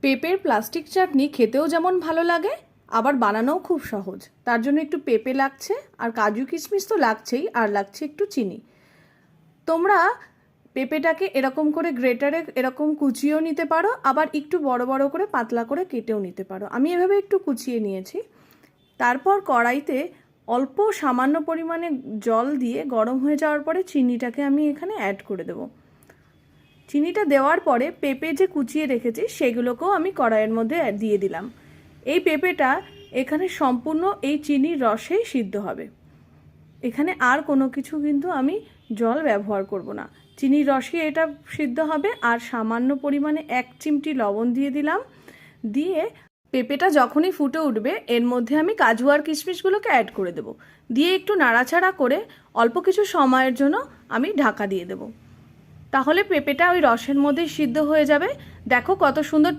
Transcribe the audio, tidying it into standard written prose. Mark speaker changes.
Speaker 1: পেঁপের প্লাস্টিক চাটনি খেতেও যেমন ভালো লাগে, আবার বানানোও খুব সহজ। তার জন্য একটু পেঁপে লাগছে, আর কাজু কিশমিশ তো লাগছেই, আর লাগছে একটু চিনি। তোমরা পেঁপেটাকে এরকম করে গ্রেটারে এরকম কুচিয়েও নিতে পারো, আবার একটু বড় বড় করে পাতলা করে কেটেও নিতে পারো। আমি এভাবে একটু কুচিয়ে নিয়েছি। তারপর কড়াইতে অল্প সামান্য পরিমাণে জল দিয়ে গরম হয়ে যাওয়ার পরে চিনিটাকে আমি এখানে অ্যাড করে দেবো। চিনিটা দেওয়ার পরে পেঁপে যে কুচিয়ে রেখেছি সেগুলোকেও আমি কড়াইয়ের মধ্যে দিয়ে দিলাম। এই পেঁপেটা এখানে সম্পূর্ণ এই চিনির রসেই সিদ্ধ হবে। এখানে আর কোনো কিছু কিন্তু আমি জল ব্যবহার করব না, চিনির রসে এটা সিদ্ধ হবে। আর সামান্য পরিমাণে 1 চিমটি লবণ দিয়ে দিলাম। দিয়ে পেঁপেটা যখনই ফুটে উঠবে এর মধ্যে আমি কাজু আর কিশমিশগুলোকে অ্যাড করে দেব। দিয়ে একটু নাড়াচাড়া করে অল্প কিছু সময়ের জন্য আমি ঢাকা দিয়ে দেব। তাহলে পেঁপেটা ওই রসের মধ্যেই সিদ্ধ হয়ে যাবে। দেখো কত সুন্দর